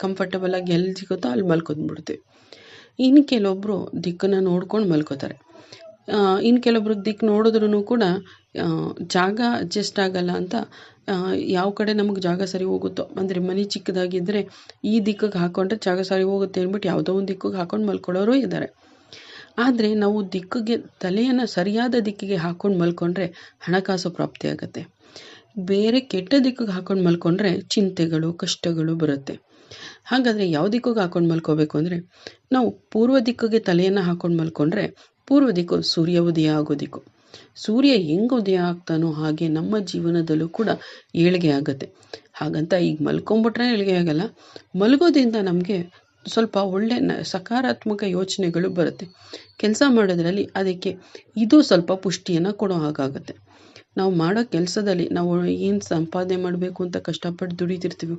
Comfortable ಆಗಿ ಎಲ್ಲಿ ಸಿಗುತ್ತೋ ಅಲ್ಲಿ ಮಲ್ಕೊಂಡ್ಬಿಡ್ತೀವಿ. ಇನ್ನು ಕೆಲವೊಬ್ಬರು ದಿಕ್ಕನ್ನು ನೋಡ್ಕೊಂಡು ಮಲ್ಕೋತಾರೆ. ಇನ್ನು ಕೆಲವೊಬ್ರಿಗೆ ದಿಕ್ಕು ನೋಡಿದ್ರೂ ಕೂಡ ಜಾಗ ಅಡ್ಜಸ್ಟ್ ಆಗಲ್ಲ ಅಂತ ಯಾವ ಕಡೆ ನಮಗೆ ಜಾಗ ಸರಿ ಹೋಗುತ್ತೋ, ಅಂದರೆ ಮನೆ ಚಿಕ್ಕದಾಗಿದ್ದರೆ ಈ ದಿಕ್ಕಿಗೆ ಹಾಕ್ಕೊಂಡ್ರೆ ಜಾಗ ಸರಿ ಹೋಗುತ್ತೆ ಅಂದ್ಬಿಟ್ಟು ಯಾವುದೋ ಒಂದು ದಿಕ್ಕಿಗೆ ಹಾಕ್ಕೊಂಡು ಮಲ್ಕೊಳ್ಳೋರು ಇದ್ದಾರೆ. ಆದರೆ ನಾವು ದಿಕ್ಕಿಗೆ ತಲೆಯನ್ನು ಸರಿಯಾದ ದಿಕ್ಕಿಗೆ ಹಾಕ್ಕೊಂಡು ಮಲ್ಕೊಂಡ್ರೆ ಹಣಕಾಸು ಪ್ರಾಪ್ತಿಯಾಗತ್ತೆ. ಬೇರೆ ಕೆಟ್ಟ ದಿಕ್ಕಿಗೆ ಹಾಕ್ಕೊಂಡು ಮಲ್ಕೊಂಡ್ರೆ ಚಿಂತೆಗಳು, ಕಷ್ಟಗಳು ಬರುತ್ತೆ. ಹಾಗಾದರೆ ಯಾವ ದಿಕ್ಕಿಗೆ ಹಾಕ್ಕೊಂಡು ಮಲ್ಕೋಬೇಕು ಅಂದರೆ, ನಾವು ಪೂರ್ವ ದಿಕ್ಕಿಗೆ ತಲೆಯನ್ನು ಹಾಕ್ಕೊಂಡು ಮಲ್ಕೊಂಡ್ರೆ ಪೂರ್ವ ದಿಕ್ಕು ಸೂರ್ಯ ಉದಯ ಆಗೋ ದಿಕ್ಕು. ಸೂರ್ಯ ಹೆಂಗೆ ಉದಯ ಆಗ್ತಾನೋ ಹಾಗೆ ನಮ್ಮ ಜೀವನದಲ್ಲೂ ಕೂಡ ಏಳಿಗೆ ಆಗುತ್ತೆ. ಹಾಗಂತ ಈಗ ಮಲ್ಕೊಂಬಿಟ್ರೆ ಏಳಿಗೆ ಆಗಲ್ಲ. ಮಲಗೋದ್ರಿಂದ ನಮಗೆ ಸ್ವಲ್ಪ ಒಳ್ಳೆ ಸಕಾರಾತ್ಮಕ ಯೋಚನೆಗಳು ಬರುತ್ತೆ. ಕೆಲಸ ಮಾಡೋದ್ರಲ್ಲಿ ಅದಕ್ಕೆ ಇದು ಸ್ವಲ್ಪ ಪುಷ್ಟಿಯನ್ನು ಕೊಡೋ ಹಾಗಾಗುತ್ತೆ. ನಾವು ಮಾಡೋ ಕೆಲಸದಲ್ಲಿ ನಾವು ಏನು ಸಂಪಾದನೆ ಮಾಡಬೇಕು ಅಂತ ಕಷ್ಟಪಟ್ಟು ದುಡಿತಿರ್ತೀವಿ,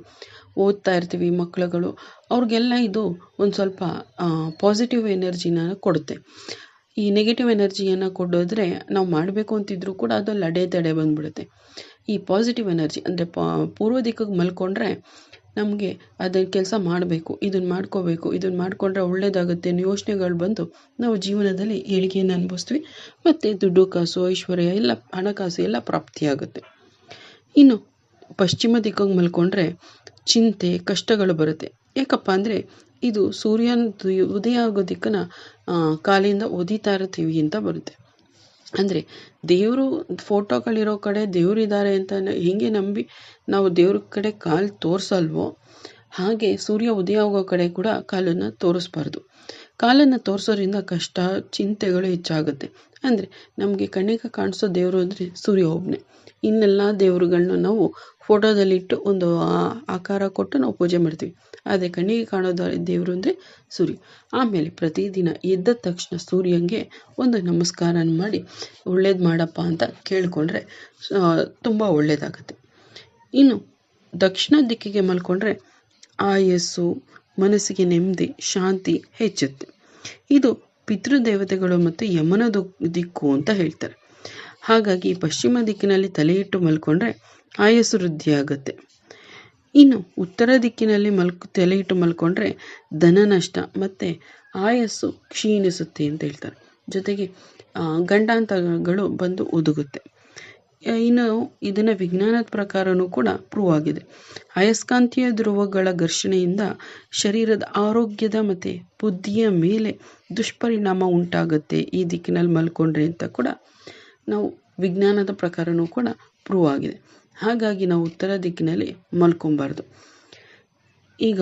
ಓದ್ತಾ ಇರ್ತೀವಿ, ಮಕ್ಕಳುಗಳು ಅವ್ರಿಗೆಲ್ಲ ಇದು ಒಂದು ಸ್ವಲ್ಪ ಪಾಸಿಟಿವ್ ಎನರ್ಜಿನ ಕೊಡುತ್ತೆ. ಈ ನೆಗೆಟಿವ್ ಎನರ್ಜಿಯನ್ನು ಕೊಡೋದ್ರೆ ನಾವು ಮಾಡಬೇಕು ಅಂತಿದ್ರು ಕೂಡ ಅದಲ್ಲಿ ಅಡೆತಡೆ ಬಂದ್ಬಿಡುತ್ತೆ. ಈ ಪಾಸಿಟಿವ್ ಎನರ್ಜಿ ಅಂದರೆ ಪೂರ್ವ ದಿಕ್ಕಿಗೆ ಮಲ್ಕೊಂಡ್ರೆ ನಮಗೆ ಅದನ್ನು ಕೆಲಸ ಮಾಡಬೇಕು, ಇದನ್ನು ಮಾಡ್ಕೋಬೇಕು, ಇದನ್ನು ಮಾಡಿಕೊಂಡ್ರೆ ಒಳ್ಳೆಯದಾಗುತ್ತೆ ಅನ್ನೋ ಯೋಚನೆಗಳು ಬಂದು ನಾವು ಜೀವನದಲ್ಲಿ ಏಳಿಗೆಯನ್ನು ಅನುಭವಿಸ್ತೀವಿ. ಮತ್ತು ದುಡ್ಡು, ಕಾಸು, ಐಶ್ವರ್ಯ ಎಲ್ಲ, ಹಣಕಾಸು ಎಲ್ಲ ಪ್ರಾಪ್ತಿಯಾಗುತ್ತೆ. ಇನ್ನು ಪಶ್ಚಿಮ ದಿಕ್ಕಿಗೆ ಮಲ್ಕೊಂಡ್ರೆ ಚಿಂತೆ, ಕಷ್ಟಗಳು ಬರುತ್ತೆ. ಯಾಕಪ್ಪ ಅಂದರೆ ಇದು ಸೂರ್ಯನ ಉದಯ ಆಗೋ ದಿಕ್ಕನ್ನು ಕಾಲಿಂದ ಒದಿತಾ ಇರ್ತೀವಿ ಅಂತ ಬರುತ್ತೆ. ಅಂದರೆ ದೇವರು ಫೋಟೋಗಳಿರೋ ಕಡೆ ದೇವರಿದ್ದಾರೆ ಅಂತ ಹೇಗೆ ನಂಬಿ ನಾವು ದೇವ್ರ ಕಡೆ ಕಾಲು ತೋರಿಸಲ್ವೋ ಹಾಗೆ ಸೂರ್ಯ ಉದಯ ಆಗೋ ಕಡೆ ಕೂಡ ಕಾಲನ್ನು ತೋರಿಸ್ಬಾರ್ದು. ಕಾಲನ್ನು ತೋರಿಸೋದ್ರಿಂದ ಕಷ್ಟ, ಚಿಂತೆಗಳು ಹೆಚ್ಚಾಗುತ್ತೆ. ಅಂದರೆ ನಮಗೆ ಕಣ್ಣಿಗೆ ಕಾಣಿಸೋ ದೇವರು ಅಂದರೆ ಸೂರ್ಯ ಒಬ್ಬನೇ. ಇನ್ನೆಲ್ಲ ದೇವರುಗಳನ್ನ ನಾವು ಫೋಟೋದಲ್ಲಿಟ್ಟು ಒಂದು ಆಕಾರ ಕೊಟ್ಟು ನಾವು ಪೂಜೆ ಮಾಡ್ತೀವಿ. ಆದರೆ ಕಣ್ಣಿಗೆ ಕಾಣೋದು ದೇವರು ಅಂದರೆ ಸೂರ್ಯ. ಆಮೇಲೆ ಪ್ರತಿದಿನ ಎದ್ದ ತಕ್ಷಣ ಸೂರ್ಯನಿಗೆ ಒಂದು ನಮಸ್ಕಾರ ಮಾಡಿ ಒಳ್ಳೇದು ಮಾಡಪ್ಪ ಅಂತ ಕೇಳಿಕೊಂಡ್ರೆ ತುಂಬ ಒಳ್ಳೆಯದಾಗತ್ತೆ. ಇನ್ನು ದಕ್ಷಿಣ ದಿಕ್ಕಿಗೆ ಮಲ್ಕೊಂಡ್ರೆ ಆಯಸ್ಸು, ಮನಸ್ಸಿಗೆ ನೆಮ್ಮದಿ, ಶಾಂತಿ ಹೆಚ್ಚುತ್ತೆ. ಇದು ಪಿತೃದೇವತೆಗಳು ಮತ್ತು ಯಮನ ದಿಕ್ಕು ಅಂತ ಹೇಳ್ತಾರೆ. ಹಾಗಾಗಿ ಪಶ್ಚಿಮ ದಿಕ್ಕಿನಲ್ಲಿ ತಲೆ ಇಟ್ಟು ಮಲ್ಕೊಂಡ್ರೆ ಆಯಸ್ಸು ವೃದ್ಧಿಯಾಗುತ್ತೆ. ಇನ್ನು ಉತ್ತರ ದಿಕ್ಕಿನಲ್ಲಿ ತಲೆ ಇಟ್ಟು ಮಲ್ಕೊಂಡ್ರೆ ಧನ ನಷ್ಟ ಮತ್ತು ಆಯಸ್ಸು ಕ್ಷೀಣಿಸುತ್ತೆ ಅಂತ ಹೇಳ್ತಾರೆ. ಜೊತೆಗೆ ಗಂಡಾಂತರಗಳು ಬಂದು ಒದಗುತ್ತೆ. ಇನ್ನು ಇದನ್ನು ವಿಜ್ಞಾನದ ಪ್ರಕಾರನೂ ಕೂಡ ಪ್ರೂವ್ ಆಗಿದೆ. ಅಯಸ್ಕಾಂತೀಯ ಧ್ರುವಗಳ ಘರ್ಷಣೆಯಿಂದ ಶರೀರದ ಆರೋಗ್ಯದ ಮತ್ತು ಬುದ್ಧಿಯ ಮೇಲೆ ದುಷ್ಪರಿಣಾಮ ಉಂಟಾಗುತ್ತೆ ಈ ದಿಕ್ಕಿನಲ್ಲಿ ಮಲ್ಕೊಂಡ್ರೆ ಅಂತ ಕೂಡ ನಾವು ವಿಜ್ಞಾನದ ಪ್ರಕಾರನೂ ಕೂಡ ಪ್ರೂವ್ ಆಗಿದೆ. ಹಾಗಾಗಿ ನಾವು ಉತ್ತರ ದಿಕ್ಕಿನಲ್ಲಿ ಮಲ್ಕೊಬಾರ್ದು. ಈಗ